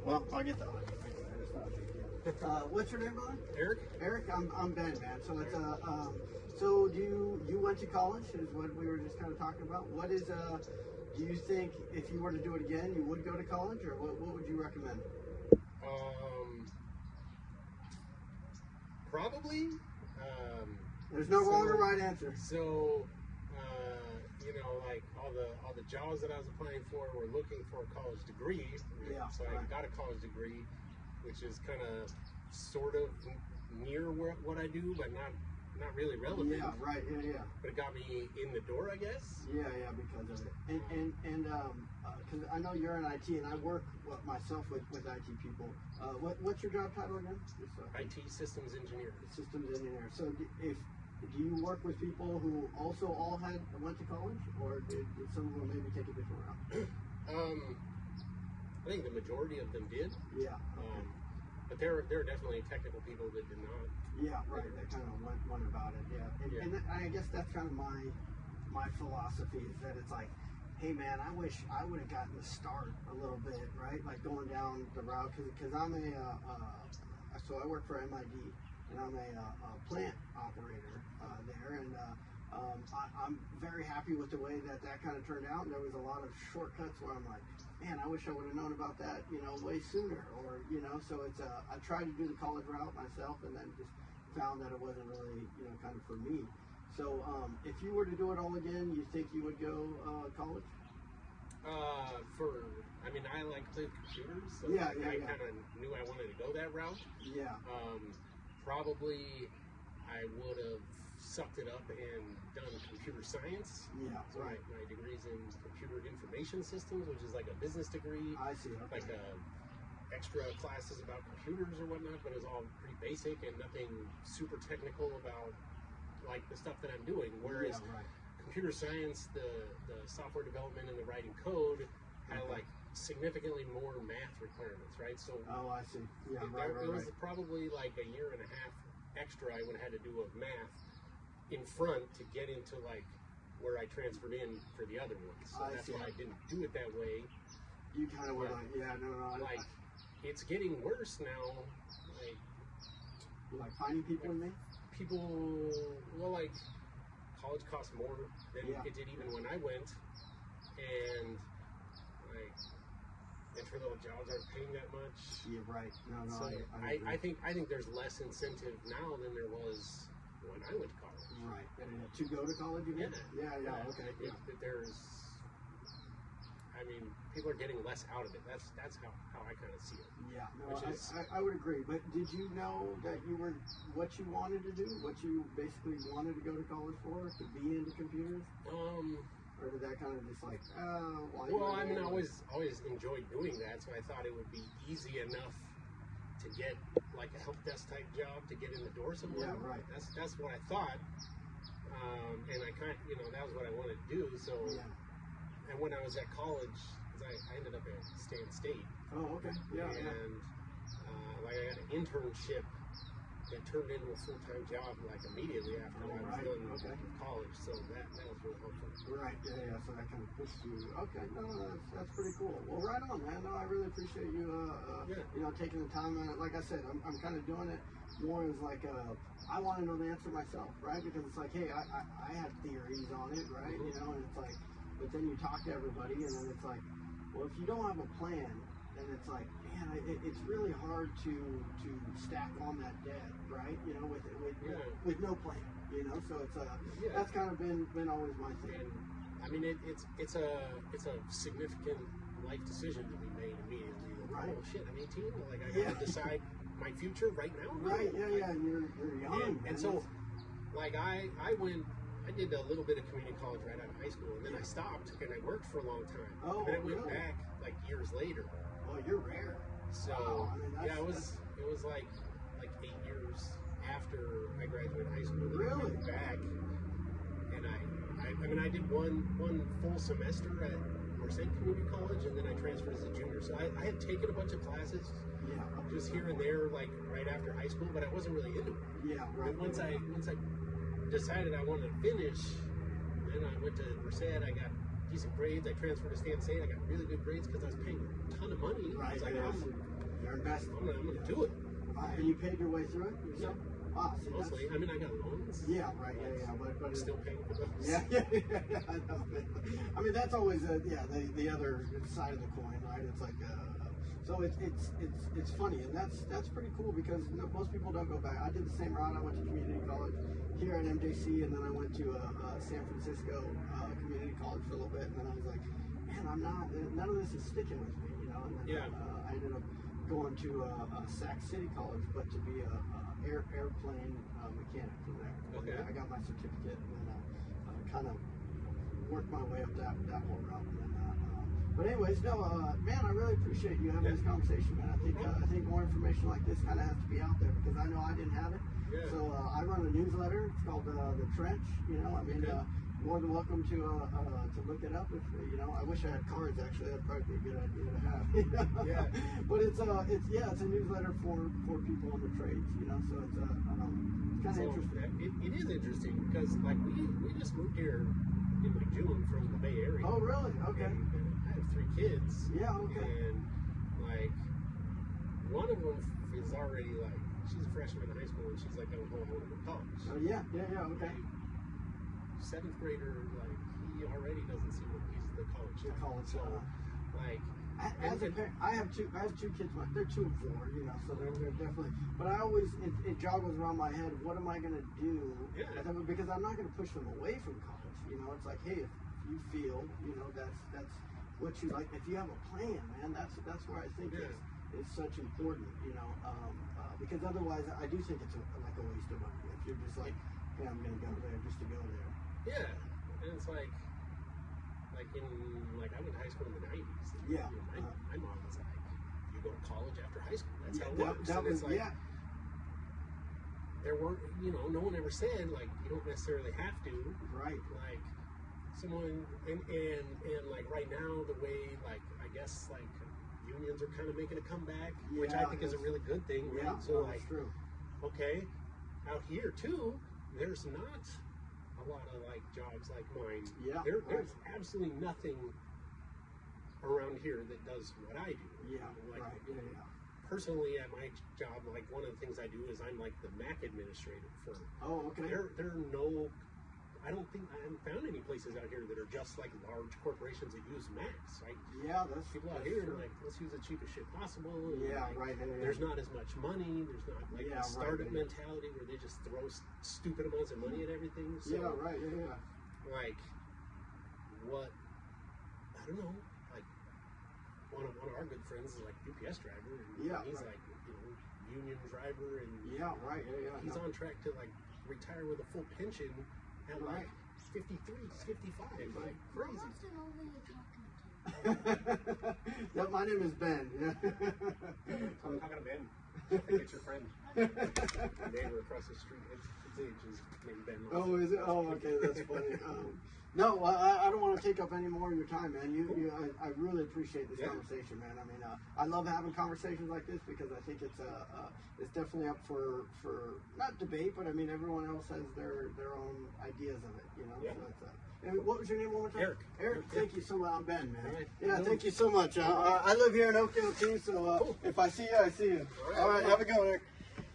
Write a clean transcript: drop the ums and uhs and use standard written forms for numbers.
Well, I'll get that one. What's your name, brother? Eric? Eric, I'm Ben, man. So it's so you went to college is what we were just kind of talking about. What is do you think if you were to do it again, you would go to college, or what would you recommend? Probably. There's no wrong or right answer. So, you know, like all the jobs that I was applying for were looking for a college degree. Yeah. So I got a college degree, which is kind of sort of near what I do, but not really relevant. Yeah, right. Yeah. But it got me in the door, I guess. Yeah, because of it. And because I know you're in IT, and I work myself with IT people. What's your job title again? IT systems engineer. Systems engineer. So do you work with people who also all went to college, or did some of them maybe take a different route? I think the majority of them did. Yeah. But there are definitely technical people that did not. Yeah, right. They kind of went about it. Yeah. And I guess that's kind of my philosophy is that it's like, hey man, I wish I would have gotten the start a little bit, right? Like going down the route, because I'm so I work for MID, and I'm a plant operator there, and I'm very happy with the way that kind of turned out. And there was a lot of shortcuts where I'm like, man, I wish I would have known about that, way sooner, or so it's I tried to do the college route myself, and then just found that it wasn't really kind of for me. So if you were to do it all again, you think you would go college? I like playing computers, so I kind of knew I wanted to go that route. Yeah. Probably I would have sucked it up and done computer science. Yeah. So my degree's in computer information systems, which is like a business degree. I see. Okay. Like extra classes about computers or whatnot, but it's all pretty basic and nothing super technical about like the stuff that I'm doing. Whereas computer science, the software development and the writing code had like significantly more math requirements, right? So I see. Yeah, it was probably like a year and a half extra I would have had to do of math in front to get into like where I transferred in for the other ones. So that's why I didn't do it that way. You kind of were like, like it's getting worse now. Like you like finding people in me? People, well, like college costs more than it did even when I went, and like entry level jobs aren't paying that much. Yeah, right. No, so I think there's less incentive now than there was when I went to college. Right. To go to college again? Yeah. Okay. There's, people are getting less out of it. That's how I kind of see it. Yeah, no, I would agree. But did you know that you were what you wanted to do? What you basically wanted to go to college for? To be into computers? Or did that kind of just like, well, I always enjoyed doing that, so I thought it would be easy enough to get like a help desk type job to get in the door somewhere. Yeah, right. That's what I thought. And I kind of, that was what I wanted to do. So, and when I was at college, I ended up at Stan State. Oh, okay. Yeah. And like I got an internship that turned into a full-time job like immediately after I was done with college. So that was really helpful. Right. Yeah. So that kind of pushed you. Okay. No, that's pretty cool. Well, right on, man. No, I really appreciate you. Taking the time. Like I said, I'm kind of doing it more as like I want to know the answer myself, right? Because it's like, hey, I have theories on it, right? Mm-hmm. And it's like, but then you talk to everybody, and then it's like, well, if you don't have a plan, then it's like, man, it's really hard to stack on that debt, right? With no plan, So it's that's kind of been always my thing. And, it's a significant life decision to be made immediately. Like, oh shit, I'm 18. Like I gotta decide my future right now. Right. Yeah. And you're young. And so, like I did a little bit of community college right out of high school, and then I stopped and I worked for a long time. Oh, and then I went back like years later. Oh, you're rare. So it was like 8 years after I graduated high school that I went back, and I did one full semester at Merced Community College, and then I transferred as a junior. So I had taken a bunch of classes, just here and there, like right after high school, but I wasn't really into it. Yeah, right. And once I decided I wanted to finish, then I went to Merced. I got decent grades. I transferred to Stan State. I got really good grades because I was paying a ton of money. Right. It's like I'm You're investing. I'm gonna do it. And you paid your way through it yourself? Yeah. Ah, see, Mostly. I mean, I got loans. Yeah, right. Yeah. But I'm still paying for those. Yeah. I know. I mean, that's always the other side of the coin, right? It's like so it's funny, and that's pretty cool because most people don't go back. I did the same route. I went to community college here at MJC, and then I went to San Francisco Community College for a little bit, and then I was like, man, none of this is sticking with me, you know. And then, I ended up going to Sac City College, but to be a airplane mechanic from there. Okay. I got my certificate, and then kind of worked my way up that whole route. And then, but anyways, no, man, I really appreciate you having this conversation, man. I think more information like this kind of has to be out there because I know I didn't have it. Yeah. So I run a newsletter. It's called The Trench. You know, I mean, more than welcome to look it up. If I wish I had cards. Actually, that'd probably be a good idea to have. Yeah. But it's a newsletter for people in the trades. You know, so it's kind of interesting. It is interesting because like we just moved here in like June from the Bay Area. Oh, really? Okay. And I have 3 kids. Yeah. Okay. And like one of them is already like she's a freshman in high school and she's like going to college. Oh yeah. Okay. 7th grader, like he already doesn't see what he's the college. So like. As a parent, I have two kids. They're 2 and 4, you know, so they're definitely. But I always it joggles around my head. What am I going to do? Yeah. Because I'm not going to push them away from college. You know, it's like, hey, if you feel, you know, that's what you like. If you have a plan, man, that's where I think is such important. You know, because otherwise, I do think it's like a waste of money if you're just like, hey, I'm going to go there just to go there. Yeah, and it's like I went to high school in the 90s. Yeah. My mom was like, you go to college after high school. That's how it works. That was, like, there weren't, no one ever said, like, you don't necessarily have to. Right. Like, someone, and like, right now, the way, like, I guess, like, unions are kind of making a comeback, which I think is a really good thing, right? Yeah, so, that's true. Okay, out here, too, there's not a lot of, like, jobs like mine. Yeah. There's absolutely nothing around here that does what I do. Yeah, like, right. Yeah. Personally, at my job, like one of the things I do is I'm like the Mac administrator for. Oh, okay. There are no. I haven't found any places out here that are just like large corporations that use Macs. Like, yeah, that's people out here are like, let's use the cheapest shit possible. And yeah, like, right. There's not as much money. There's not like the startup mentality where they just throw stupid amounts of money at everything. So, yeah, right. Yeah. Like, what? I don't know. Like, one of our good friends is like UPS driver, and he's like, union driver, and he's on track to like retire with a full pension at like 53, 55. Like, crazy. Yeah, my name is Ben. I'm talking to Ben. I think it's your friend. My neighbor across the street. His age is named Ben. Oh, is it? Oh, okay, that's funny. No, I don't want to take up any more of your time, man. I really appreciate this conversation, man. I mean, I love having conversations like this because I think it's definitely up for not debate, but I mean, everyone else has their own ideas of it, you know. Yeah. So and what was your name one more time? Eric. Thank you so much. I'm Ben, man. Right. Yeah, thank you so much. I live here in Oakdale too, so if I see you, I see you. All right, have a good one, Eric.